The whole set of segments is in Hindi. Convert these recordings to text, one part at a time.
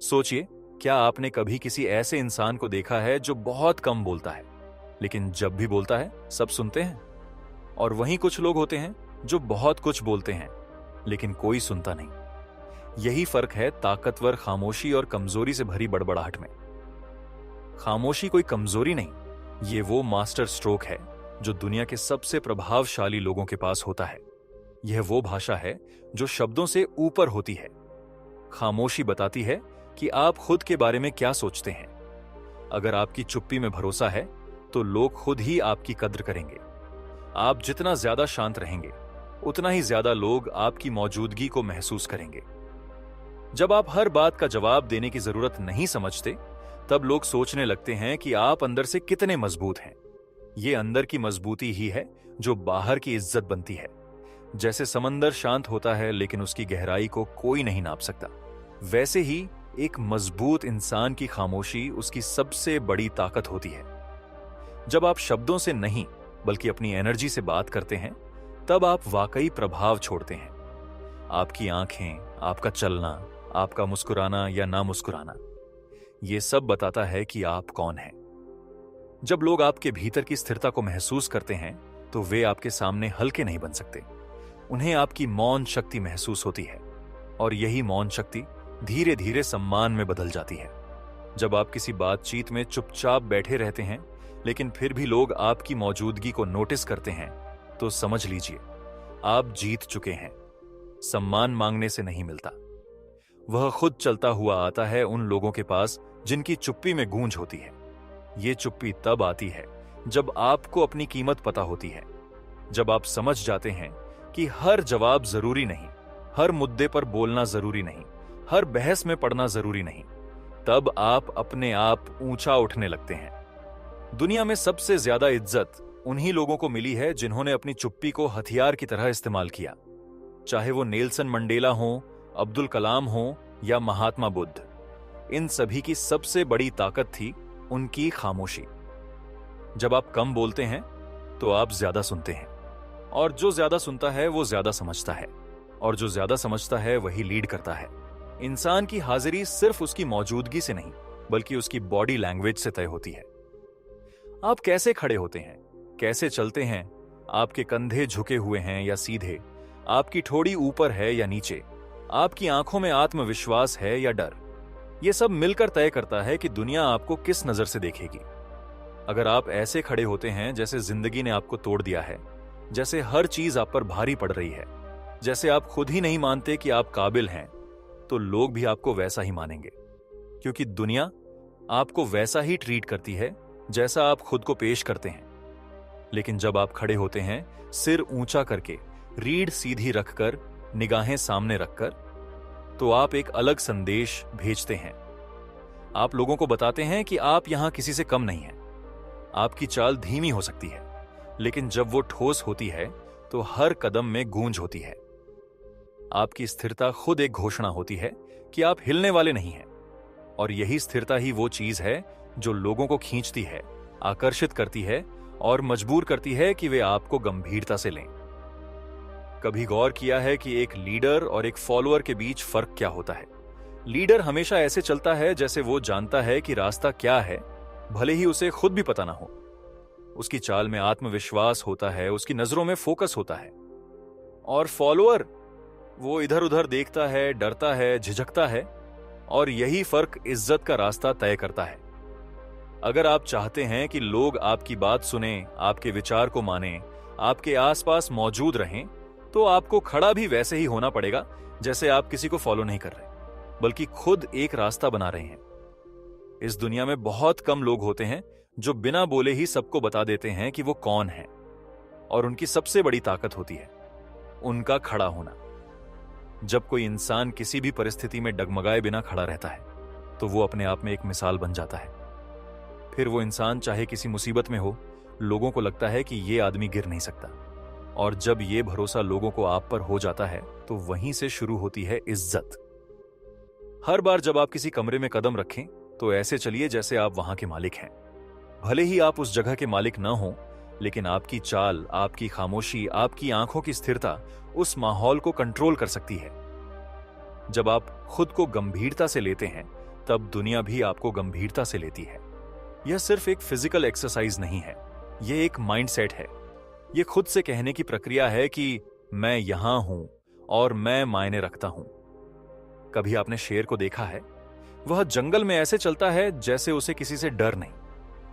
सोचिए, क्या आपने कभी किसी ऐसे इंसान को देखा है जो बहुत कम बोलता है, लेकिन जब भी बोलता है सब सुनते हैं? और वहीं कुछ लोग होते हैं जो बहुत कुछ बोलते हैं, लेकिन कोई सुनता नहीं। यही फर्क है ताकतवर खामोशी और कमजोरी से भरी बड़बड़ाहट में। खामोशी कोई कमजोरी नहीं, ये वो मास्टर स्ट्रोक है जो दुनिया के सबसे प्रभावशाली लोगों के पास होता है। यह वो भाषा है जो शब्दों से ऊपर होती है। खामोशी बताती है कि आप खुद के बारे में क्या सोचते हैं। अगर आपकी चुप्पी में भरोसा है तो लोग खुद ही आपकी कद्र करेंगे। आप जितना ज्यादा शांत रहेंगे, उतना ही ज्यादा लोग आपकी मौजूदगी को महसूस करेंगे। जब आप हर बात का जवाब देने की जरूरत नहीं समझते, तब लोग सोचने लगते हैं कि आप अंदर से कितने मजबूत हैं। ये अंदर की मजबूती ही है जो बाहर की इज्जत बनती है। जैसे समंदर शांत होता है लेकिन उसकी गहराई को कोई नहीं नाप सकता, वैसे ही एक मजबूत इंसान की खामोशी उसकी सबसे बड़ी ताकत होती है। जब आप शब्दों से नहीं बल्कि अपनी एनर्जी से बात करते हैं, तब आप वाकई प्रभाव छोड़ते हैं। आपकी आंखें, आपका चलना, आपका मुस्कुराना या ना मुस्कुराना, ये सब बताता है कि आप कौन हैं। जब लोग आपके भीतर की स्थिरता को महसूस करते हैं, तो वे आपके सामने हल्के नहीं बन सकते। उन्हें आपकी मौन शक्ति महसूस होती है, और यही मौन शक्ति धीरे धीरे सम्मान में बदल जाती है। जब आप किसी बातचीत में चुपचाप बैठे रहते हैं, लेकिन फिर भी लोग आपकी मौजूदगी को नोटिस करते हैं, तो समझ लीजिए आप जीत चुके हैं। सम्मान मांगने से नहीं मिलता, वह खुद चलता हुआ आता है उन लोगों के पास जिनकी चुप्पी में गूंज होती है। ये चुप्पी तब आती है जब आपको अपनी कीमत पता होती है, जब आप समझ जाते हैं कि हर जवाब जरूरी नहीं, हर मुद्दे पर बोलना जरूरी नहीं, हर बहस में पड़ना जरूरी नहीं। तब आप अपने आप ऊंचा उठने लगते हैं। दुनिया में सबसे ज्यादा इज्जत उन्हीं लोगों को मिली है जिन्होंने अपनी चुप्पी को हथियार की तरह इस्तेमाल किया। चाहे वो नेल्सन मंडेला हो, अब्दुल कलाम हो या महात्मा बुद्ध, इन सभी की सबसे बड़ी ताकत थी उनकी खामोशी। जब आप कम बोलते हैं तो आप ज्यादा सुनते हैं, और जो ज्यादा सुनता है वो ज्यादा समझता है, और जो ज्यादा समझता है वही लीड करता है। इंसान की हाजिरी सिर्फ उसकी मौजूदगी से नहीं, बल्कि उसकी बॉडी लैंग्वेज से तय होती है। आप कैसे खड़े होते हैं, कैसे चलते हैं, आपके कंधे झुके हुए हैं या सीधे, आपकी ठोड़ी ऊपर है या नीचे, आपकी आंखों में आत्मविश्वास है या डर, यह सब मिलकर तय करता है कि दुनिया आपको किस नजर से देखेगी। अगर आप ऐसे खड़े होते हैं जैसे जिंदगी ने आपको तोड़ दिया है, जैसे हर चीज आप पर भारी पड़ रही है, जैसे आप खुद ही नहीं मानते कि आप काबिल हैं, तो लोग भी आपको वैसा ही मानेंगे, क्योंकि दुनिया आपको वैसा ही ट्रीट करती है जैसा आप खुद को पेश करते हैं। लेकिन जब आप खड़े होते हैं, सिर ऊंचा करके, रीढ़ सीधी रखकर, निगाहें सामने रखकर, तो आप एक अलग संदेश भेजते हैं। आप लोगों को बताते हैं कि आप यहां किसी से कम नहीं हैं। आपकी चाल धीमी हो सकती है, लेकिन जब वो ठोस होती है तो हर कदम में गूंज होती है। आपकी स्थिरता खुद एक घोषणा होती है कि आप हिलने वाले नहीं हैं, और यही स्थिरता ही वो चीज है जो लोगों को खींचती है, आकर्षित करती है और मजबूर करती है कि वे आपको गंभीरता से लें। कभी गौर किया है कि एक लीडर और एक फॉलोअर के बीच फर्क क्या होता है? लीडर हमेशा ऐसे चलता है जैसे वो जानता है कि रास्ता क्या है, भले ही उसे खुद भी पता ना हो। उसकी चाल में आत्मविश्वास होता है, उसकी नजरों में फोकस होता है। और फॉलोअर, वो इधर उधर देखता है, डरता है, झिझकता है, और यही फर्क इज्जत का रास्ता तय करता है। अगर आप चाहते हैं कि लोग आपकी बात सुने, आपके विचार को माने, आपके आसपास मौजूद रहें, तो आपको खड़ा भी वैसे ही होना पड़ेगा जैसे आप किसी को फॉलो नहीं कर रहे, बल्कि खुद एक रास्ता बना रहे हैं। इस दुनिया में बहुत कम लोग होते हैं जो बिना बोले ही सबको बता देते हैं कि वो कौन है, और उनकी सबसे बड़ी ताकत होती है उनका खड़ा होना। जब कोई इंसान किसी भी परिस्थिति में डगमगाए बिना खड़ा रहता है, तो वो अपने आप में एक मिसाल बन जाता है। फिर वो इंसान चाहे किसी मुसीबत में हो, लोगों को लगता है कि ये आदमी गिर नहीं सकता। और जब ये भरोसा लोगों को आप पर हो जाता है, तो वहीं से शुरू होती है इज्जत। हर बार जब आप किसी कमरे में कदम रखें, तो ऐसे चलिए जैसे आप वहां के मालिक हैं। भले ही आप उस जगह के मालिक न हो, लेकिन आपकी चाल, आपकी खामोशी, आपकी आंखों की स्थिरता उस माहौल को कंट्रोल कर सकती है। जब आप खुद को गंभीरता से लेते हैं, तब दुनिया भी आपको गंभीरता से लेती है। यह सिर्फ एक फिजिकल एक्सरसाइज नहीं है, यह एक माइंडसेट है। यह खुद से कहने की प्रक्रिया है कि मैं यहां हूं और मैं मायने रखता हूं। कभी आपने शेर को देखा है? वह जंगल में ऐसे चलता है जैसे उसे किसी से डर नहीं।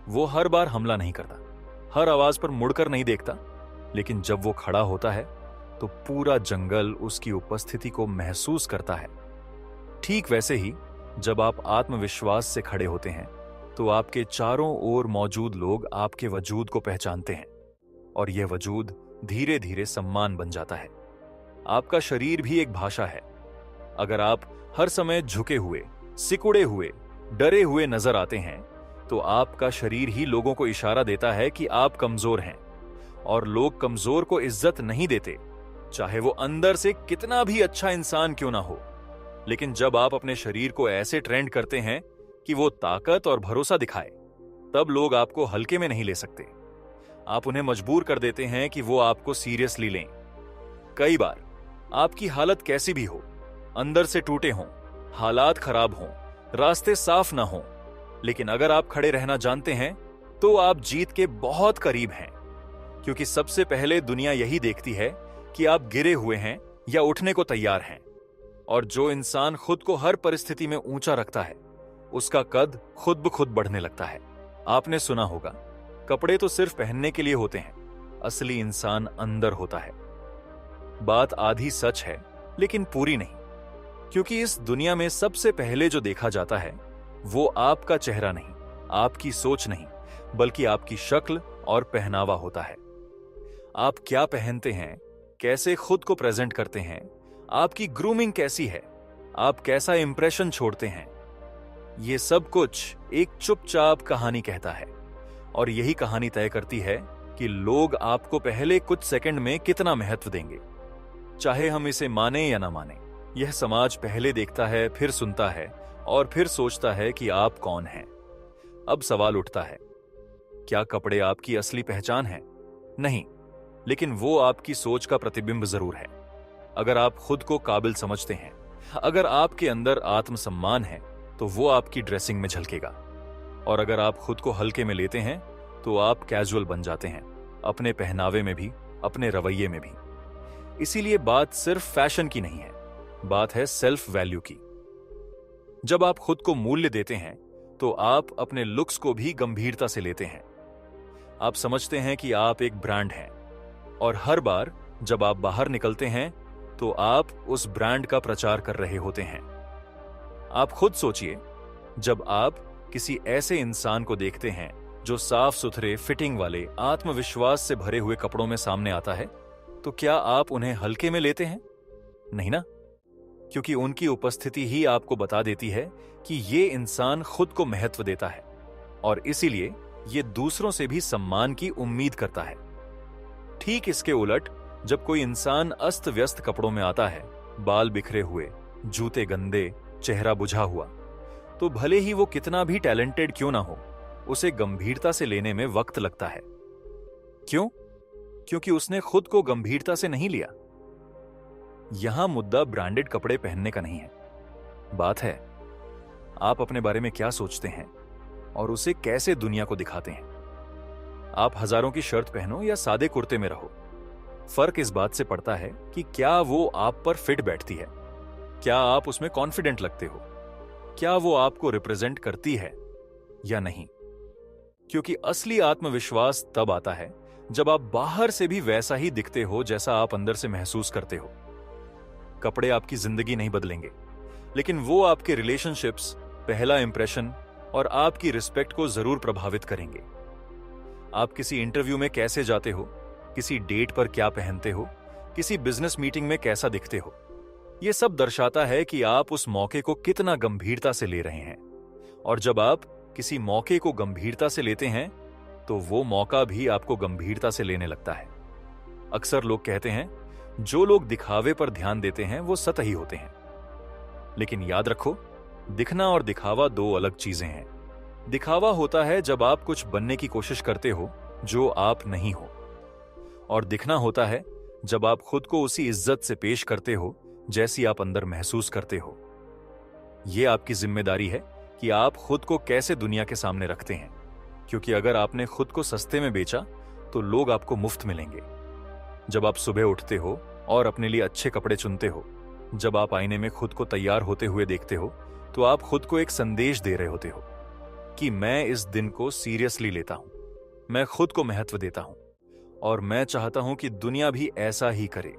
वो हर बार हमला नहीं करता, हर आवाज पर मुड़कर नहीं देखता, लेकिन जब वो खड़ा होता है तो पूरा जंगल उसकी उपस्थिति को महसूस करता है। ठीक वैसे ही जब आप आत्मविश्वास से खड़े होते हैं तो आपके चारों ओर मौजूद लोग आपके वजूद को पहचानते हैं और यह वजूद धीरे धीरे सम्मान बन जाता है। आपका शरीर भी एक भाषा है। अगर आप हर समय झुके हुए, सिकुड़े हुए, डरे हुए नजर आते हैं तो आपका शरीर ही लोगों को इशारा देता है कि आप कमजोर हैं। और लोग कमजोर को इज्जत नहीं देते, चाहे वो अंदर से कितना भी अच्छा इंसान क्यों ना हो। लेकिन जब आप अपने शरीर को ऐसे ट्रेंड करते हैं कि वो ताकत और भरोसा दिखाए, तब लोग आपको हल्के में नहीं ले सकते। आप उन्हें मजबूर कर देते हैं कि वो आपको सीरियसली लें। कई बार आपकी हालत कैसी भी हो, अंदर से टूटे हों, हालात खराब हों, रास्ते साफ ना हों, लेकिन अगर आप खड़े रहना जानते हैं तो आप जीत के बहुत करीब हैं। क्योंकि सबसे पहले दुनिया यही देखती है कि आप गिरे हुए हैं या उठने को तैयार हैं। और जो इंसान खुद को हर परिस्थिति में ऊंचा रखता है, उसका कद खुद ब खुद बढ़ने लगता है। आपने सुना होगा, कपड़े तो सिर्फ पहनने के लिए होते हैं, असली इंसान अंदर होता है। बात आधी सच है लेकिन पूरी नहीं, क्योंकि इस दुनिया में सबसे पहले जो देखा जाता है वो आपका चेहरा नहीं, आपकी सोच नहीं, बल्कि आपकी शक्ल और पहनावा होता है। आप क्या पहनते हैं, कैसे खुद को प्रेजेंट करते हैं, आपकी ग्रूमिंग कैसी है, आप कैसा इंप्रेशन छोड़ते हैं, ये सब कुछ एक चुपचाप कहानी कहता है। और यही कहानी तय करती है कि लोग आपको पहले कुछ सेकंड में कितना महत्व देंगे। चाहे हम इसे माने या ना माने, यह समाज पहले देखता है, फिर सुनता है और फिर सोचता है कि आप कौन हैं। अब सवाल उठता है, क्या कपड़े आपकी असली पहचान है? नहीं, लेकिन वो आपकी सोच का प्रतिबिंब जरूर है। अगर आप खुद को काबिल समझते हैं, अगर आपके अंदर आत्मसम्मान है, तो वो आपकी ड्रेसिंग में झलकेगा। और अगर आप खुद को हल्के में लेते हैं तो आप कैजुअल बन जाते हैं, अपने पहनावे में भी, अपने रवैये में भी। इसीलिए बात सिर्फ फैशन की नहीं है, बात है सेल्फ वैल्यू की। जब आप खुद को मूल्य देते हैं तो आप अपने लुक्स को भी गंभीरता से लेते हैं। आप समझते हैं कि आप एक ब्रांड हैं और हर बार जब आप बाहर निकलते हैं तो आप उस ब्रांड का प्रचार कर रहे होते हैं। आप खुद सोचिए, जब आप किसी ऐसे इंसान को देखते हैं जो साफ सुथरे, फिटिंग वाले, आत्मविश्वास से भरे हुए कपड़ों में सामने आता है, तो क्या आप उन्हें हल्के में लेते हैं? नहीं ना, क्योंकि उनकी उपस्थिति ही आपको बता देती है कि ये इंसान खुद को महत्व देता है और इसीलिए ये दूसरों से भी सम्मान की उम्मीद करता है। ठीक इसके उलट, जब कोई इंसान अस्त व्यस्त कपड़ों में आता है, बाल बिखरे हुए, जूते गंदे, चेहरा बुझा हुआ, तो भले ही वो कितना भी टैलेंटेड क्यों ना हो, उसे गंभीरता से लेने में वक्त लगता है। क्यों? क्योंकि उसने खुद को गंभीरता से नहीं लिया। यहां मुद्दा ब्रांडेड कपड़े पहनने का नहीं है, बात है आप अपने बारे में क्या सोचते हैं और उसे कैसे दुनिया को दिखाते हैं। आप हजारों की शर्ट पहनो या सादे कुर्ते में रहो, फर्क इस बात से पड़ता है कि क्या वो आप पर फिट बैठती है, क्या आप उसमें कॉन्फिडेंट लगते हो, क्या वो आपको रिप्रेजेंट करती है या नहीं। क्योंकि असली आत्मविश्वास तब आता है जब आप बाहर से भी वैसा ही दिखते हो जैसा आप अंदर से महसूस करते हो। कपड़े आपकी जिंदगी नहीं बदलेंगे, लेकिन वो आपके रिलेशनशिप्स, पहला इंप्रेशन और आपकी रिस्पेक्ट को जरूर प्रभावित करेंगे। आप किसी इंटरव्यू में कैसे जाते हो, किसी डेट पर क्या पहनते हो, किसी बिजनेस मीटिंग में कैसा दिखते हो, यह सब दर्शाता है कि आप उस मौके को कितना गंभीरता से ले रहे हैं। और जब आप किसी मौके को गंभीरता से लेते हैं तो वो मौका भी आपको गंभीरता से लेने लगता है। अक्सर लोग कहते हैं, जो लोग दिखावे पर ध्यान देते हैं वो सतही होते हैं। लेकिन याद रखो, दिखना और दिखावा दो अलग चीजें हैं। दिखावा होता है जब आप कुछ बनने की कोशिश करते हो जो आप नहीं हो, और दिखना होता है जब आप खुद को उसी इज्जत से पेश करते हो जैसी आप अंदर महसूस करते हो। यह आपकी जिम्मेदारी है कि आप खुद को कैसे दुनिया के सामने रखते हैं, क्योंकि अगर आपने खुद को सस्ते में बेचा तो लोग आपको मुफ्त मिलेंगे। जब आप सुबह उठते हो और अपने लिए अच्छे कपड़े चुनते हो, जब आप आईने में खुद को तैयार होते हुए देखते हो, तो आप खुद को एक संदेश दे रहे होते हो कि मैं इस दिन को सीरियसली लेता हूं, मैं खुद को महत्व देता हूं और मैं चाहता हूं कि दुनिया भी ऐसा ही करे।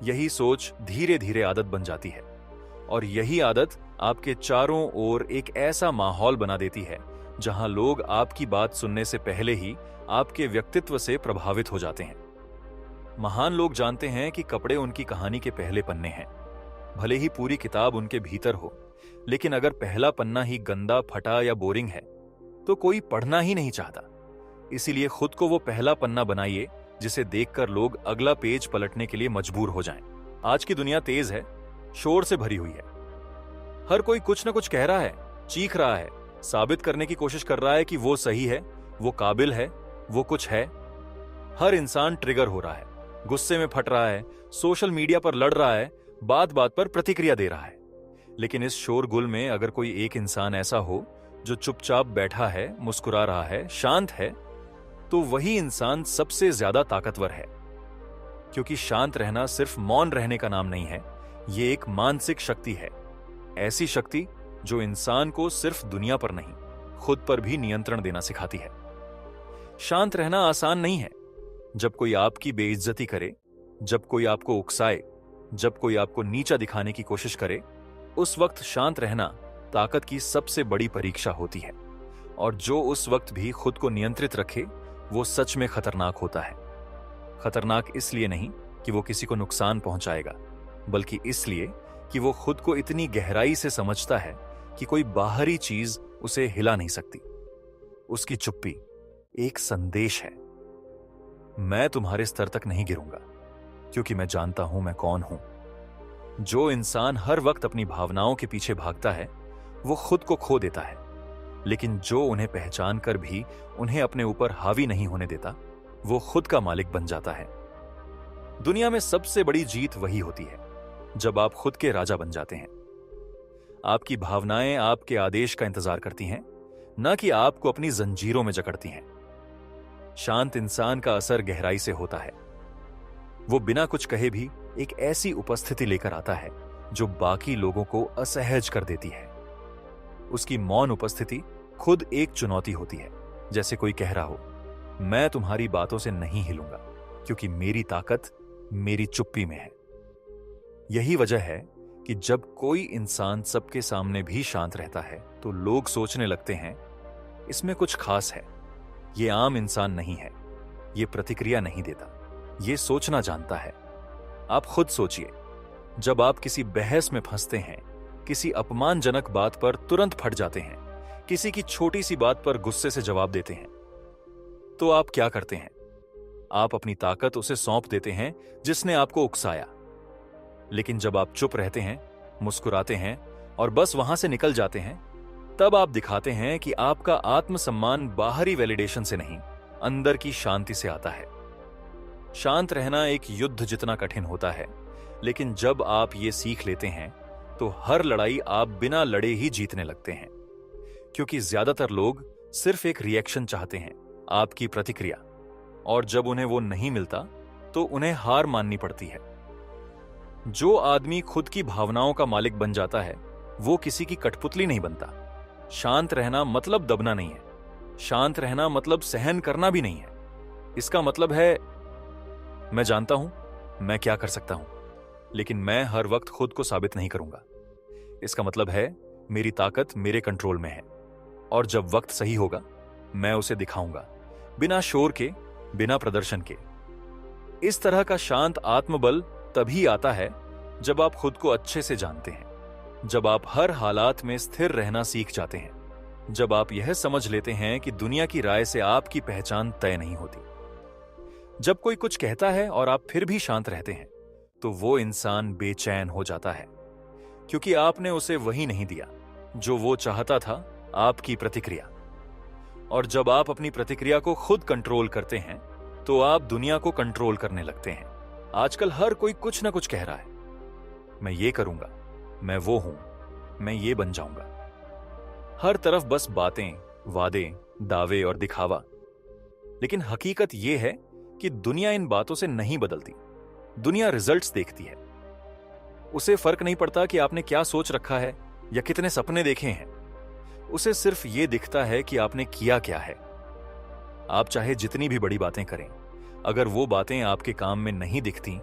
यही सोच धीरे धीरे आदत बन जाती है और यही आदत आपके चारों ओर एक ऐसा माहौल बना देती है जहां लोग आपकी बात सुनने से पहले ही आपके व्यक्तित्व से प्रभावित हो जाते हैं। महान लोग जानते हैं कि कपड़े उनकी कहानी के पहले पन्ने हैं। भले ही पूरी किताब उनके भीतर हो, लेकिन अगर पहला पन्ना ही गंदा, फटा या बोरिंग है तो कोई पढ़ना ही नहीं चाहता। इसीलिए खुद को वो पहला पन्ना बनाइए जिसे देखकर लोग अगला पेज पलटने के लिए मजबूर हो जाएं। आज की दुनिया तेज है, शोर से भरी हुई है। हर कोई कुछ न कुछ कह रहा है, चीख रहा है, साबित करने की कोशिश कर रहा है कि वो सही है, वो काबिल है, वो कुछ है। हर इंसान ट्रिगर हो रहा है, गुस्से में फट रहा है, सोशल मीडिया पर लड़ रहा है, बात बात पर प्रतिक्रिया दे रहा है। लेकिन इस शोरगुल में अगर कोई एक इंसान ऐसा हो जो चुपचाप बैठा है, मुस्कुरा रहा है, शांत है, तो वही इंसान सबसे ज्यादा ताकतवर है। क्योंकि शांत रहना सिर्फ मौन रहने का नाम नहीं है, ये एक मानसिक शक्ति है। ऐसी शक्ति जो इंसान को सिर्फ दुनिया पर नहीं, खुद पर भी नियंत्रण देना सिखाती है। शांत रहना आसान नहीं है। जब कोई आपकी बेइज्जती करे, जब कोई आपको उकसाए, जब कोई आपको नीचा दिखाने की कोशिश करे, उस वक्त शांत रहना ताकत की सबसे बड़ी परीक्षा होती है। और जो उस वक्त भी खुद को नियंत्रित रखे, वो सच में खतरनाक होता है। खतरनाक इसलिए नहीं कि वो किसी को नुकसान पहुंचाएगा, बल्कि इसलिए कि वो खुद को इतनी गहराई से समझता है कि कोई बाहरी चीज उसे हिला नहीं सकती। उसकी चुप्पी एक संदेश है, मैं तुम्हारे स्तर तक नहीं गिरूंगा क्योंकि मैं जानता हूं मैं कौन हूं। जो इंसान हर वक्त अपनी भावनाओं के पीछे भागता है वो खुद को खो देता है, लेकिन जो उन्हें पहचान कर भी उन्हें अपने ऊपर हावी नहीं होने देता, वो खुद का मालिक बन जाता है। दुनिया में सबसे बड़ी जीत वही होती है जब आप खुद के राजा बन जाते हैं। आपकी भावनाएं आपके आदेश का इंतजार करती हैं, न कि आपको अपनी जंजीरों में जकड़ती हैं। शांत इंसान का असर गहराई से होता है। वो बिना कुछ कहे भी एक ऐसी उपस्थिति लेकर आता है जो बाकी लोगों को असहज कर देती है। उसकी मौन उपस्थिति खुद एक चुनौती होती है, जैसे कोई कह रहा हो, मैं तुम्हारी बातों से नहीं हिलूंगा क्योंकि मेरी ताकत मेरी चुप्पी में है। यही वजह है कि जब कोई इंसान सबके सामने भी शांत रहता है तो लोग सोचने लगते हैं इसमें कुछ खास है, ये आम इंसान नहीं है, ये प्रतिक्रिया नहीं देता, ये सोचना जानता है। आप खुद सोचिए, जब आप किसी बहस में फंसते हैं, किसी अपमानजनक बात पर तुरंत फट जाते हैं, किसी की छोटी सी बात पर गुस्से से जवाब देते हैं, तो आप क्या करते हैं? आप अपनी ताकत उसे सौंप देते हैं जिसने आपको उकसाया। लेकिन जब आप चुप रहते हैं, मुस्कुराते हैं और बस वहां से निकल जाते हैं, तब आप दिखाते हैं कि आपका आत्मसम्मान बाहरी वैलिडेशन से नहीं, अंदर की शांति से आता है। शांत रहना एक युद्ध जितना कठिन होता है, लेकिन जब आप ये सीख लेते हैं तो हर लड़ाई आप बिना लड़े ही जीतने लगते हैं। क्योंकि ज्यादातर लोग सिर्फ एक रिएक्शन चाहते हैं, आपकी प्रतिक्रिया, और जब उन्हें वो नहीं मिलता तो उन्हें हार माननी पड़ती है। जो आदमी खुद की भावनाओं का मालिक बन जाता है वो किसी की कठपुतली नहीं बनता। शांत रहना मतलब दबना नहीं है, शांत रहना मतलब सहन करना भी नहीं है। इसका मतलब है मैं जानता हूं मैं क्या कर सकता हूं, लेकिन मैं हर वक्त खुद को साबित नहीं करूंगा। इसका मतलब है मेरी ताकत मेरे कंट्रोल में है और जब वक्त सही होगा मैं उसे दिखाऊंगा, बिना शोर के, बिना प्रदर्शन के। इस तरह का शांत आत्मबल तभी आता है जब आप खुद को अच्छे से जानते हैं, जब आप हर हालात में स्थिर रहना सीख जाते हैं, जब आप यह समझ लेते हैं कि दुनिया की राय से आपकी पहचान तय नहीं होती। जब कोई कुछ कहता है और आप फिर भी शांत रहते हैं तो वो इंसान बेचैन हो जाता है, क्योंकि आपने उसे वही नहीं दिया जो वो चाहता था, आपकी प्रतिक्रिया। और जब आप अपनी प्रतिक्रिया को खुद कंट्रोल करते हैं तो आप दुनिया को कंट्रोल करने लगते हैं। आजकल हर कोई कुछ ना कुछ कह रहा है, मैं ये करूंगा, मैं वो हूं, मैं ये बन जाऊंगा। हर तरफ बस बातें, वादे, दावे और दिखावा। लेकिन हकीकत यह है कि दुनिया इन बातों से नहीं बदलती। दुनिया रिजल्ट्स देखती है। उसे फर्क नहीं पड़ता कि आपने क्या सोच रखा है या कितने सपने देखे हैं। उसे सिर्फ यह दिखता है कि आपने किया क्या है। आप चाहे जितनी भी बड़ी बातें करें, अगर वो बातें आपके काम में नहीं दिखती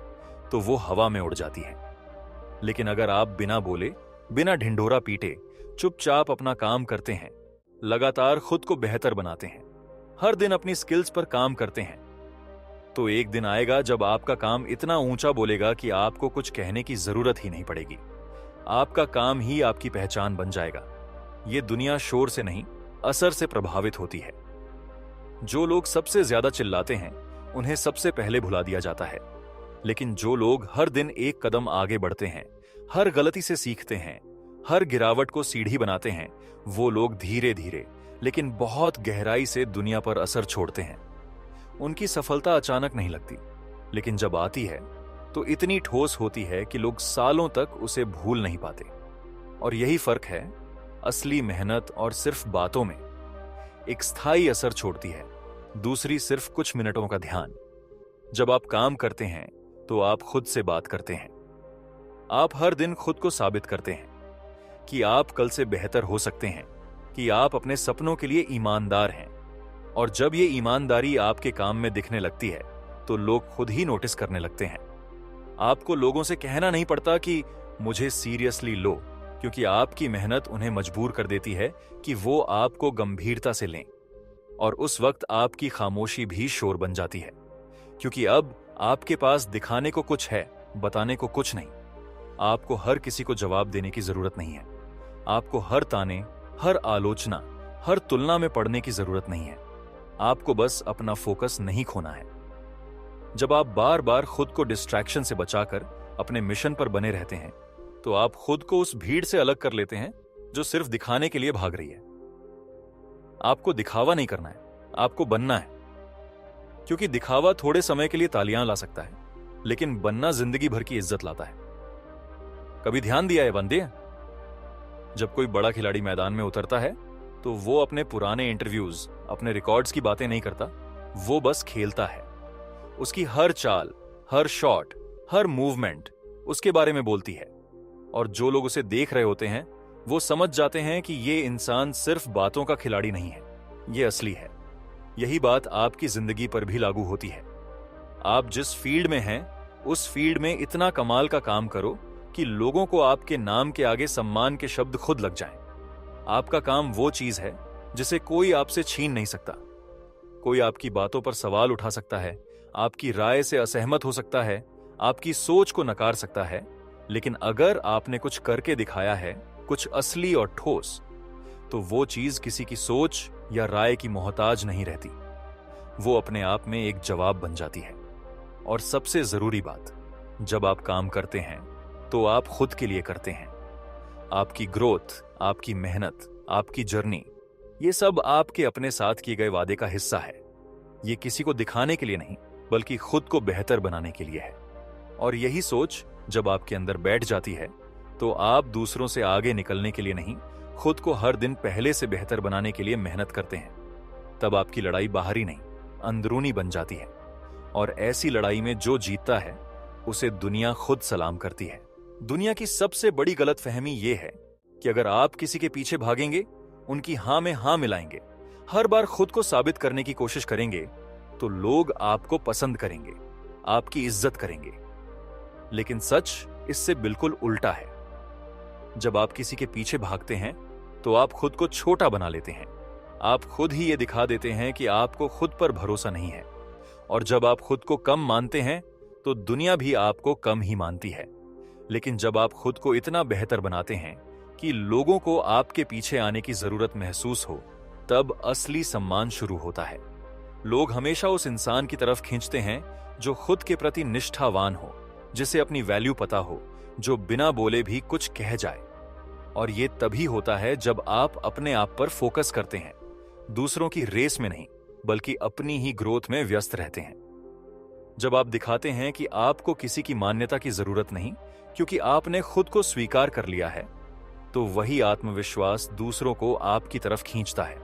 तो वो हवा में उड़ जाती है। लेकिन अगर आप बिना बोले, बिना ढिंढोरा पीटे चुपचाप अपना काम करते हैं, लगातार खुद को बेहतर बनाते हैं, हर दिन अपनी स्किल्स पर काम करते हैं, तो एक दिन आएगा जब आपका काम इतना ऊंचा बोलेगा कि आपको कुछ कहने की जरूरत ही नहीं पड़ेगी। आपका काम ही आपकी पहचान बन जाएगा। ये दुनिया शोर से नहीं, असर से प्रभावित होती है। जो लोग सबसे ज्यादा चिल्लाते हैं उन्हें सबसे पहले भुला दिया जाता है। लेकिन जो लोग हर दिन एक कदम आगे बढ़ते हैं, हर गलती से सीखते हैं, हर गिरावट को सीढ़ी बनाते हैं, वो लोग धीरे धीरे लेकिन बहुत गहराई से दुनिया पर असर छोड़ते हैं। उनकी सफलता अचानक नहीं लगती, लेकिन जब आती है तो इतनी ठोस होती है कि लोग सालों तक उसे भूल नहीं पाते। और यही फर्क है असली मेहनत और सिर्फ बातों में। एक स्थायी असर छोड़ती है, दूसरी सिर्फ कुछ मिनटों का ध्यान। जब आप काम करते हैं तो आप खुद से बात करते हैं। आप हर दिन खुद को साबित करते हैं कि आप कल से बेहतर हो सकते हैं, कि आप अपने सपनों के लिए ईमानदार हैं। और जब ये ईमानदारी आपके काम में दिखने लगती है तो लोग खुद ही नोटिस करने लगते हैं। आपको लोगों से कहना नहीं पड़ता कि मुझे सीरियसली लो, क्योंकि आपकी मेहनत उन्हें मजबूर कर देती है कि वो आपको गंभीरता से लें। और उस वक्त आपकी खामोशी भी शोर बन जाती है, क्योंकि अब आपके पास दिखाने को कुछ है, बताने को कुछ नहीं। आपको हर किसी को जवाब देने की जरूरत नहीं है। आपको हर ताने, हर आलोचना, हर तुलना में पड़ने की जरूरत नहीं है। आपको बस अपना फोकस नहीं खोना है। जब आप बार बार खुद को डिस्ट्रैक्शन से बचाकर अपने मिशन पर बने रहते हैं तो आप खुद को उस भीड़ से अलग कर लेते हैं जो सिर्फ दिखाने के लिए भाग रही है। आपको दिखावा नहीं करना है, आपको बनना है। क्योंकि दिखावा थोड़े समय के लिए तालियां ला सकता है, लेकिन बनना जिंदगी भर की इज्जत लाता है। कभी ध्यान दिया है बंदे, जब कोई बड़ा खिलाड़ी मैदान में उतरता है तो वो अपने पुराने इंटरव्यूज, अपने रिकॉर्ड्स की बातें नहीं करता, वो बस खेलता है। उसकी हर चाल, हर शॉट, हर मूवमेंट उसके बारे में बोलती है। और जो लोग उसे देख रहे होते हैं वो समझ जाते हैं कि ये इंसान सिर्फ बातों का खिलाड़ी नहीं है, ये असली है। यही बात आपकी जिंदगी पर भी लागू होती है। आप जिस फील्ड में हैं उस फील्ड में इतना कमाल का काम करो कि लोगों को आपके नाम के आगे सम्मान के शब्द खुद लग जाएं। आपका काम वो चीज है जिसे कोई आपसे छीन नहीं सकता। कोई आपकी बातों पर सवाल उठा सकता है, आपकी राय से असहमत हो सकता है, आपकी सोच को नकार सकता है, लेकिन अगर आपने कुछ करके दिखाया है, कुछ असली और ठोस, तो वो चीज किसी की सोच या राय की मोहताज नहीं रहती। वो अपने आप में एक जवाब बन जाती है। और सबसे जरूरी बात, जब आप काम करते हैं तो आप खुद के लिए करते हैं। आपकी ग्रोथ, आपकी मेहनत, आपकी जर्नी, ये सब आपके अपने साथ किए गए वादे का हिस्सा है। ये किसी को दिखाने के लिए नहीं, बल्कि खुद को बेहतर बनाने के लिए है। और यही सोच जब आपके अंदर बैठ जाती है तो आप दूसरों से आगे निकलने के लिए नहीं, खुद को हर दिन पहले से बेहतर बनाने के लिए मेहनत करते हैं। तब आपकी लड़ाई बाहरी नहीं, अंदरूनी बन जाती है। और ऐसी लड़ाई में जो जीतता है उसे दुनिया खुद सलाम करती है। दुनिया की सबसे बड़ी गलतफहमी यह है कि अगर आप किसी के पीछे भागेंगे, उनकी हां में हां मिलाएंगे, हर बार खुद को साबित करने की कोशिश करेंगे, तो लोग आपको पसंद करेंगे, आपकी इज्जत करेंगे। लेकिन सच इससे बिल्कुल उल्टा है। जब आप किसी के पीछे भागते हैं तो आप खुद को छोटा बना लेते हैं। आप खुद ही ये दिखा देते हैं कि आपको खुद पर भरोसा नहीं है। और जब आप खुद को कम मानते हैं तो दुनिया भी आपको कम ही मानती है। लेकिन जब आप खुद को इतना बेहतर बनाते हैं कि लोगों को आपके पीछे आने की जरूरत महसूस हो, तब असली सम्मान शुरू होता है। लोग हमेशा उस इंसान की तरफ खींचते हैं जो खुद के प्रति निष्ठावान हो, जिसे अपनी वैल्यू पता हो, जो बिना बोले भी कुछ कह जाए। और ये तभी होता है जब आप अपने आप पर फोकस करते हैं, दूसरों की रेस में नहीं, बल्कि अपनी ही ग्रोथ में व्यस्त रहते हैं। जब आप दिखाते हैं कि आपको किसी की मान्यता की जरूरत नहीं, क्योंकि आपने खुद को स्वीकार कर लिया है, तो वही आत्मविश्वास दूसरों को आपकी तरफ खींचता है।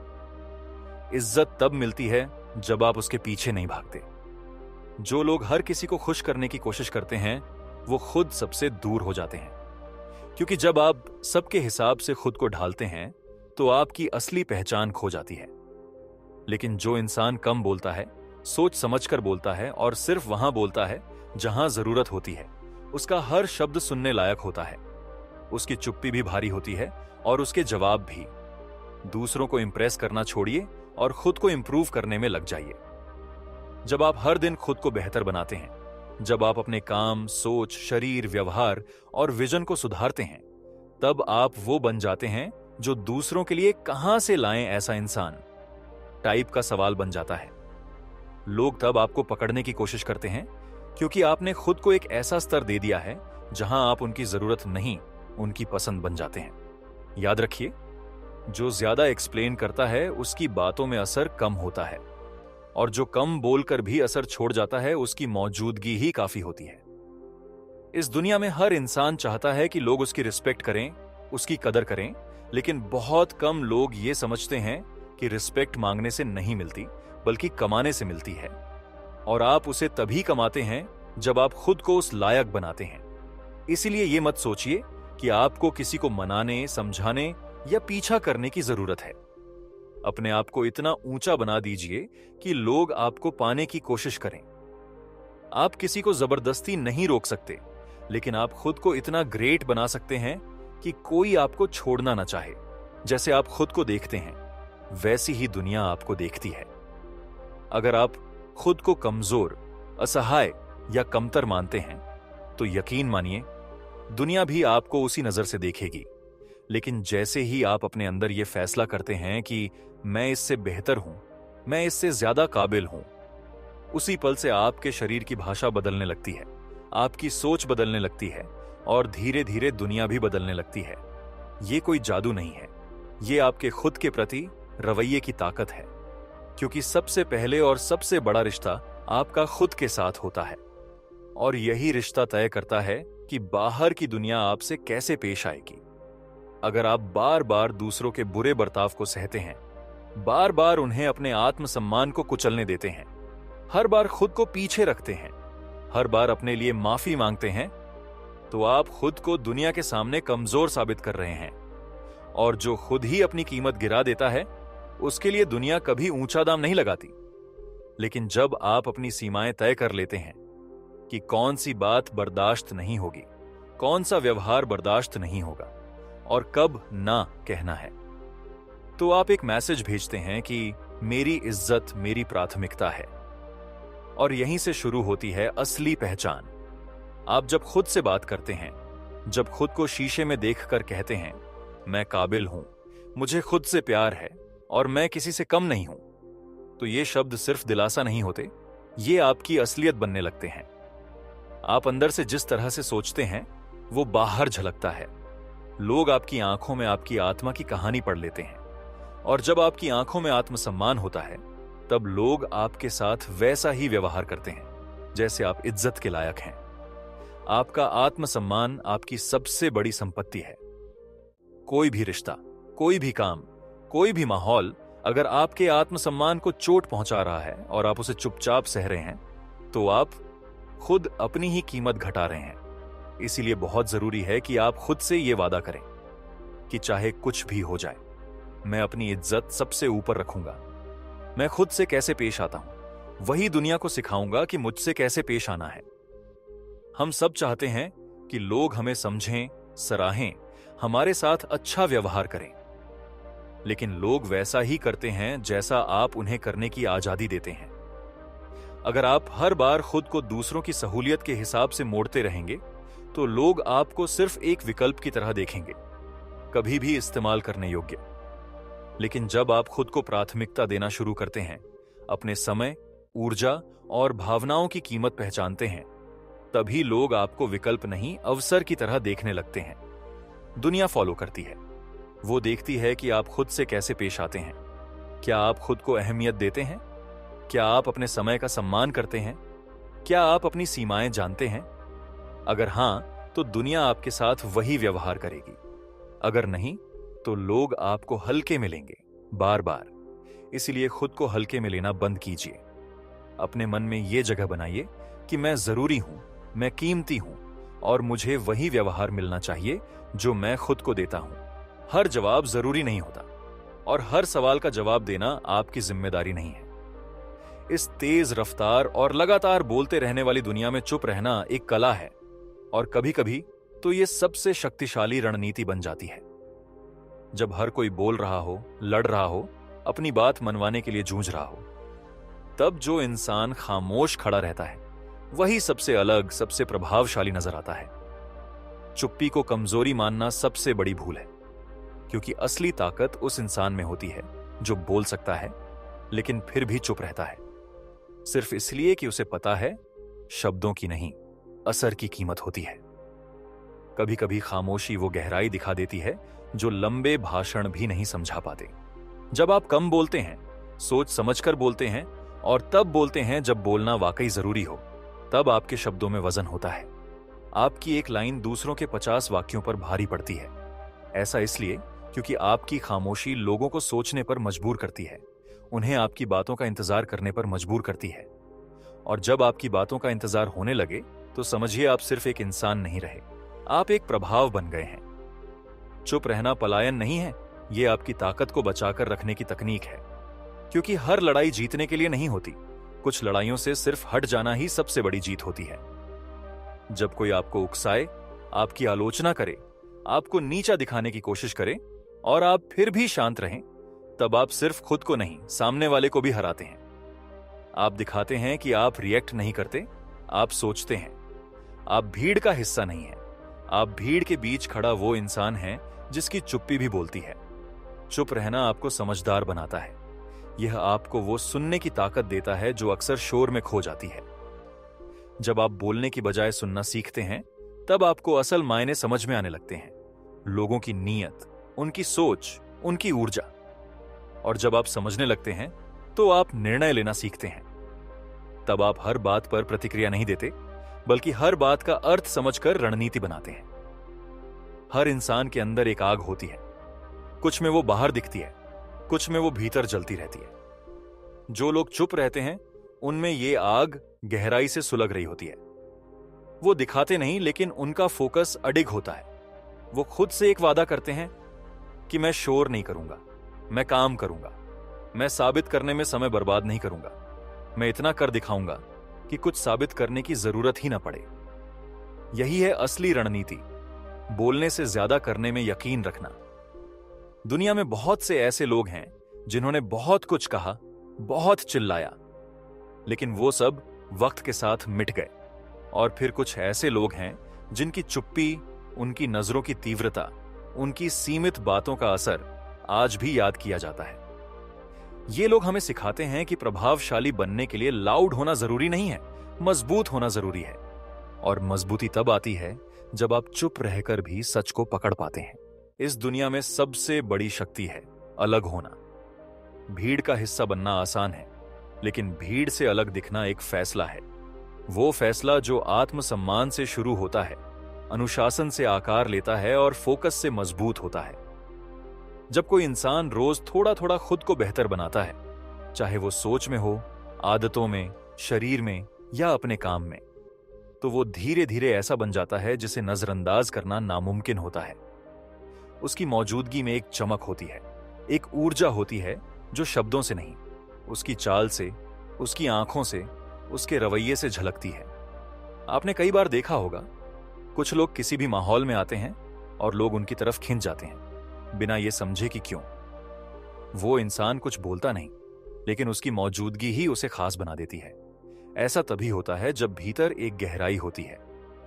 इज्जत तब मिलती है जब आप उसके पीछे नहीं भागते। जो लोग हर किसी को खुश करने की कोशिश करते हैं, वो खुद सबसे दूर हो जाते हैं। क्योंकि जब आप सबके हिसाब से खुद को ढालते हैं, तो आपकी असली पहचान खो जाती है। लेकिन जो इंसान कम बोलता है, सोच समझकर बोलता है और सिर्फ वहां बोलता है जहां जरूरत होती है, उसका हर शब्द सुनने लायक होता है। उसकी चुप्पी भी भारी होती है और उसके जवाब भी। दूसरों को इंप्रेस करना छोड़िए और खुद को इंप्रूव करने में लग जाइए। जब आप हर दिन खुद को बेहतर बनाते हैं, जब आप अपने काम, सोच, शरीर, व्यवहार और विजन को सुधारते हैं, तब आप वो बन जाते हैं जो दूसरों के लिए कहां से लाएं ऐसा इंसान टाइप का सवाल बन जाता है। लोग तब आपको पकड़ने की कोशिश करते हैं क्योंकि आपने खुद को एक ऐसा स्तर दे दिया है जहां आप उनकी जरूरत नहीं, उनकी पसंद बन जाते हैं। याद रखिए, जो ज्यादा एक्सप्लेन करता है उसकी बातों में असर कम होता है, और जो कम बोलकर भी असर छोड़ जाता है उसकी मौजूदगी ही काफी होती है। इस दुनिया में हर इंसान चाहता है कि लोग उसकी रिस्पेक्ट करें, उसकी कदर करें, लेकिन बहुत कम लोग ये समझते हैं कि रिस्पेक्ट मांगने से नहीं मिलती, बल्कि कमाने से मिलती है। और आप उसे तभी कमाते हैं जब आप खुद को उस लायक बनाते हैं। इसीलिए ये मत सोचिए कि आपको किसी को मनाने, समझाने या पीछा करने की जरूरत है। अपने आप को इतना ऊंचा बना दीजिए कि लोग आपको पाने की कोशिश करें। आप किसी को जबरदस्ती नहीं रोक सकते, लेकिन आप खुद को इतना ग्रेट बना सकते हैं कि कोई आपको छोड़ना ना चाहे। जैसे आप खुद को देखते हैं, वैसी ही दुनिया आपको देखती है। अगर आप खुद को कमजोर, असहाय या कमतर मानते हैं, तो यकीन मानिए दुनिया भी आपको उसी नजर से देखेगी। लेकिन जैसे ही आप अपने अंदर यह फैसला करते हैं कि मैं इससे बेहतर हूं, मैं इससे ज्यादा काबिल हूं, उसी पल से आपके शरीर की भाषा बदलने लगती है, आपकी सोच बदलने लगती है और धीरे धीरे दुनिया भी बदलने लगती है। ये कोई जादू नहीं है, ये आपके खुद के प्रति रवैये की ताकत है। क्योंकि सबसे पहले और सबसे बड़ा रिश्ता आपका खुद के साथ होता है, और यही रिश्ता तय करता है कि बाहर की दुनिया आपसे कैसे पेश आएगी। अगर आप बार बार दूसरों के बुरे बर्ताव को सहते हैं, बार बार उन्हें अपने आत्मसम्मान को कुचलने देते हैं, हर बार खुद को पीछे रखते हैं, हर बार अपने लिए माफी मांगते हैं, तो आप खुद को दुनिया के सामने कमजोर साबित कर रहे हैं। और जो खुद ही अपनी कीमत गिरा देता है, उसके लिए दुनिया कभी ऊंचा दाम नहीं लगाती। लेकिन जब आप अपनी सीमाएं तय कर लेते हैं कि कौन सी बात बर्दाश्त नहीं होगी, कौन सा व्यवहार बर्दाश्त नहीं होगा और कब ना कहना है, तो आप एक मैसेज भेजते हैं कि मेरी इज्जत मेरी प्राथमिकता है। और यहीं से शुरू होती है असली पहचान। आप जब खुद से बात करते हैं, जब खुद को शीशे में देखकर कहते हैं मैं काबिल हूं, मुझे खुद से प्यार है और मैं किसी से कम नहीं हूं, तो ये शब्द सिर्फ दिलासा नहीं होते, ये आपकी असलियत बनने लगते हैं। आप अंदर से जिस तरह से सोचते हैं वो बाहर झलकता है। लोग आपकी आंखों में आपकी आत्मा की कहानी पढ़ लेते हैं, और जब आपकी आंखों में आत्मसम्मान होता है, तब लोग आपके साथ वैसा ही व्यवहार करते हैं जैसे आप इज्जत के लायक हैं। आपका आत्मसम्मान आपकी सबसे बड़ी संपत्ति है। कोई भी रिश्ता, कोई भी काम, कोई भी माहौल अगर आपके आत्मसम्मान को चोट पहुंचा रहा है और आप उसे चुपचाप सह रहे हैं, तो आप खुद अपनी ही कीमत घटा रहे हैं। इसीलिए बहुत जरूरी है कि आप खुद से यह वादा करें कि चाहे कुछ भी हो जाए, मैं अपनी इज्जत सबसे ऊपर रखूंगा। मैं खुद से कैसे पेश आता हूं, वही दुनिया को सिखाऊंगा कि मुझसे कैसे पेश आना है। हम सब चाहते हैं कि लोग हमें समझें, सराहें, हमारे साथ अच्छा व्यवहार करें, लेकिन लोग वैसा ही करते हैं जैसा आप उन्हें करने की आजादी देते हैं। अगर आप हर बार खुद को दूसरों की सहूलियत के हिसाब से मोड़ते रहेंगे, तो लोग आपको सिर्फ एक विकल्प की तरह देखेंगे, कभी भी इस्तेमाल करने योग्य। लेकिन जब आप खुद को प्राथमिकता देना शुरू करते हैं, अपने समय, ऊर्जा और भावनाओं की कीमत पहचानते हैं, तभी लोग आपको विकल्प नहीं, अवसर की तरह देखने लगते हैं। दुनिया फॉलो करती है, वो देखती है कि आप खुद से कैसे पेश आते हैं। क्या आप खुद को अहमियत देते हैं? क्या आप अपने समय का सम्मान करते हैं? क्या आप अपनी सीमाएं जानते हैं? अगर हां, तो दुनिया आपके साथ वही व्यवहार करेगी। अगर नहीं तो लोग आपको हल्के में लेंगे बार बार। इसलिए खुद को हल्के में लेना बंद कीजिए। अपने मन में यह जगह बनाइए कि मैं जरूरी हूं, मैं कीमती हूं और मुझे वही व्यवहार मिलना चाहिए जो मैं खुद को देता हूं। हर जवाब जरूरी नहीं होता और हर सवाल का जवाब देना आपकी जिम्मेदारी नहीं है। इस तेज रफ्तार और लगातार बोलते रहने वाली दुनिया में चुप रहना एक कला है और कभी कभी तो यह सबसे शक्तिशाली रणनीति बन जाती है। जब हर कोई बोल रहा हो, लड़ रहा हो, अपनी बात मनवाने के लिए जूझ रहा हो, तब जो इंसान खामोश खड़ा रहता है वही सबसे अलग, सबसे प्रभावशाली नजर आता है। चुप्पी को कमजोरी मानना सबसे बड़ी भूल है, क्योंकि असली ताकत उस इंसान में होती है जो बोल सकता है लेकिन फिर भी चुप रहता है, सिर्फ इसलिए कि उसे पता है शब्दों की नहीं, असर की कीमत होती है। कभी कभी खामोशी वो गहराई दिखा देती है जो लंबे भाषण भी नहीं समझा पाते। जब आप कम बोलते हैं, सोच समझकर बोलते हैं और तब बोलते हैं जब बोलना वाकई जरूरी हो, तब आपके शब्दों में वजन होता है। आपकी एक लाइन दूसरों के 50 वाक्यों पर भारी पड़ती है। ऐसा इसलिए क्योंकि आपकी खामोशी लोगों को सोचने पर मजबूर करती है, उन्हें आपकी बातों का इंतजार करने पर मजबूर करती है। और जब आपकी बातों का इंतजार होने लगे तो समझिए आप सिर्फ एक इंसान नहीं रहे, आप एक प्रभाव बन गए हैं। चुप रहना पलायन नहीं है, यह आपकी ताकत को बचाकर रखने की तकनीक है। क्योंकि हर लड़ाई जीतने के लिए नहीं होती, कुछ लड़ाइयों से सिर्फ हट जाना ही सबसे बड़ी जीत होती है। जब कोई आपको उकसाए, आपकी आलोचना करे, आपको नीचा दिखाने की कोशिश करे और आप फिर भी शांत रहें, तब आप सिर्फ खुद को नहीं, सामने वाले को भी हराते हैं। आप दिखाते हैं कि आप रिएक्ट नहीं करते, आप सोचते हैं। आप भीड़ का हिस्सा नहीं है, आप भीड़ के बीच खड़ा वो इंसान है जिसकी चुप्पी भी बोलती है। चुप रहना आपको समझदार बनाता है। यह आपको वो सुनने की ताकत देता है जो अक्सर शोर में खो जाती है। जब आप बोलने की बजाय सुनना सीखते हैं, तब आपको असल मायने समझ में आने लगते हैं, लोगों की नीयत, उनकी सोच, उनकी ऊर्जा। और जब आप समझने लगते हैं तो आप निर्णय लेना सीखते हैं। तब आप हर बात पर प्रतिक्रिया नहीं देते, बल्कि हर बात का अर्थ समझकर रणनीति बनाते हैं। हर इंसान के अंदर एक आग होती है, कुछ में वो बाहर दिखती है, कुछ में वो भीतर जलती रहती है। जो लोग चुप रहते हैं उनमें ये आग गहराई से सुलग रही होती है। वो दिखाते नहीं, लेकिन उनका फोकस अडिग होता है। वो खुद से एक वादा करते हैं कि मैं शोर नहीं करूंगा, मैं काम करूंगा, मैं साबित करने में समय बर्बाद नहीं करूंगा, मैं इतना कर दिखाऊंगा कि कुछ साबित करने की जरूरत ही ना पड़े। यही है असली रणनीति, बोलने से ज्यादा करने में यकीन रखना। दुनिया में बहुत से ऐसे लोग हैं जिन्होंने बहुत कुछ कहा, बहुत चिल्लाया, लेकिन वो सब वक्त के साथ मिट गए। और फिर कुछ ऐसे लोग हैं जिनकी चुप्पी, उनकी नजरों की तीव्रता, उनकी सीमित बातों का असर आज भी याद किया जाता है। ये लोग हमें सिखाते हैं कि प्रभावशाली बनने के लिए लाउड होना जरूरी नहीं है, मजबूत होना जरूरी है। और मजबूती तब आती है जब आप चुप रहकर भी सच को पकड़ पाते हैं। इस दुनिया में सबसे बड़ी शक्ति है अलग होना। भीड़ का हिस्सा बनना आसान है, लेकिन भीड़ से अलग दिखना एक फैसला है। वो फैसला जो आत्मसम्मान से शुरू होता है, अनुशासन से आकार लेता है और फोकस से मजबूत होता है। जब कोई इंसान रोज थोड़ा थोड़ा खुद को बेहतर बनाता है, चाहे वो सोच में हो, आदतों में, शरीर में या अपने काम में, तो वो धीरे धीरे ऐसा बन जाता है जिसे नजरअंदाज करना नामुमकिन होता है। उसकी मौजूदगी में एक चमक होती है, एक ऊर्जा होती है जो शब्दों से नहीं, उसकी चाल से, उसकी आंखों से, उसके रवैये से झलकती है। आपने कई बार देखा होगा, कुछ लोग किसी भी माहौल में आते हैं और लोग उनकी तरफ खिंच जाते हैं, बिना ये समझे कि क्यों। वो इंसान कुछ बोलता नहीं, लेकिन उसकी मौजूदगी ही उसे खास बना देती है। ऐसा तभी होता है जब भीतर एक गहराई होती है,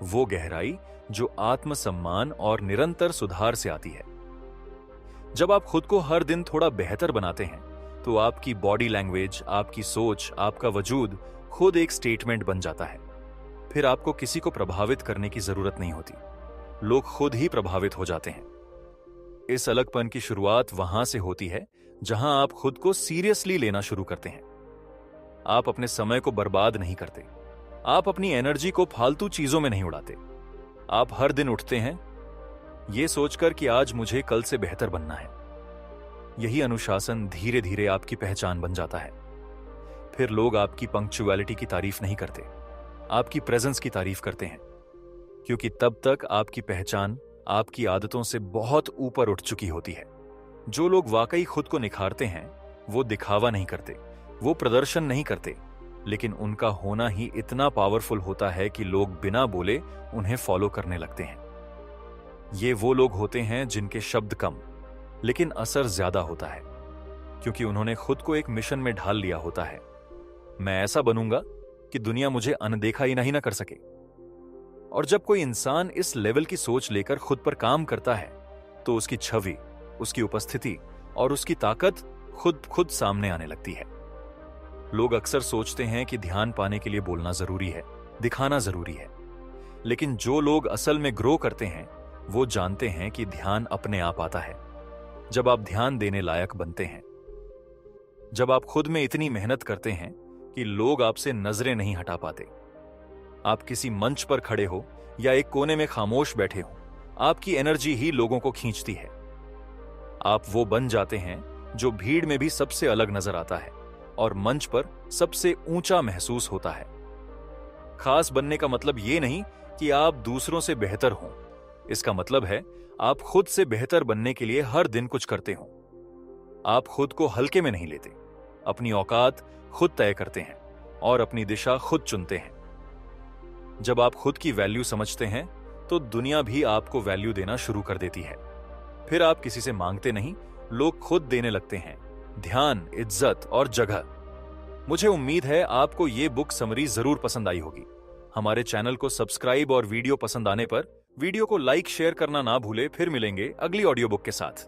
वो गहराई जो आत्मसम्मान और निरंतर सुधार से आती है। जब आप खुद को हर दिन थोड़ा बेहतर बनाते हैं, तो आपकी बॉडी लैंग्वेज, आपकी सोच, आपका वजूद खुद एक स्टेटमेंट बन जाता है। फिर आपको किसी को प्रभावित करने की जरूरत नहीं होती, लोग खुद ही प्रभावित हो जाते हैं। इस अलगपन की शुरुआत वहां से होती है जहां आप खुद को सीरियसली लेना शुरू करते हैं। आप अपने समय को बर्बाद नहीं करते, आप अपनी एनर्जी को फालतू चीजों में नहीं उड़ाते। आप हर दिन उठते हैं, ये सोचकर कि आज मुझे कल से बेहतर बनना है। यही अनुशासन धीरे धीरे आपकी पहचान बन जाता है। फिर लोग आपकी पंक्चुअलिटी की तारीफ नहीं करते, आपकी प्रेजेंस की तारीफ करते हैं, क्योंकि तब तक आपकी पहचान आपकी आदतों से बहुत ऊपर उठ चुकी होती है। जो लोग वाकई खुद को निखारते हैं वो दिखावा नहीं करते, वो प्रदर्शन नहीं करते, लेकिन उनका होना ही इतना पावरफुल होता है कि लोग बिना बोले उन्हें फॉलो करने लगते हैं। ये वो लोग होते हैं जिनके शब्द कम लेकिन असर ज्यादा होता है, क्योंकि उन्होंने खुद को एक मिशन में ढाल लिया होता है। मैं ऐसा बनूंगा कि दुनिया मुझे अनदेखा ही नहीं ना कर सके। और जब कोई इंसान इस लेवल की सोच लेकर खुद पर काम करता है तो उसकी छवि, उसकी उपस्थिति और उसकी ताकत खुद सामने आने लगती है। लोग अक्सर सोचते हैं कि ध्यान पाने के लिए बोलना जरूरी है, दिखाना जरूरी है, लेकिन जो लोग असल में ग्रो करते हैं वो जानते हैं कि ध्यान अपने आप आता है जब आप ध्यान देने लायक बनते हैं। जब आप खुद में इतनी मेहनत करते हैं कि लोग आपसे नजरें नहीं हटा पाते। आप किसी मंच पर खड़े हो या एक कोने में खामोश बैठे हो, आपकी एनर्जी ही लोगों को खींचती है। आप वो बन जाते हैं जो भीड़ में भी सबसे अलग नजर आता है और मंच पर सबसे ऊंचा महसूस होता है। खास बनने का मतलब ये नहीं कि आप दूसरों से बेहतर हों। इसका मतलब है आप खुद से बेहतर बनने के लिए हर दिन कुछ करते हो। आप खुद को हल्के में नहीं लेते, अपनी औकात खुद तय करते हैं और अपनी दिशा खुद चुनते हैं। जब आप खुद की वैल्यू समझते हैं तो दुनिया भी आपको वैल्यू देना शुरू कर देती है। फिर आप किसी से मांगते नहीं, लोग खुद देने लगते हैं ध्यान, इज्जत और जगह। मुझे उम्मीद है आपको ये बुक समरी जरूर पसंद आई होगी। हमारे चैनल को सब्सक्राइब और वीडियो पसंद आने पर वीडियो को लाइक शेयर करना ना भूले। फिर मिलेंगे अगली ऑडियो बुक के साथ।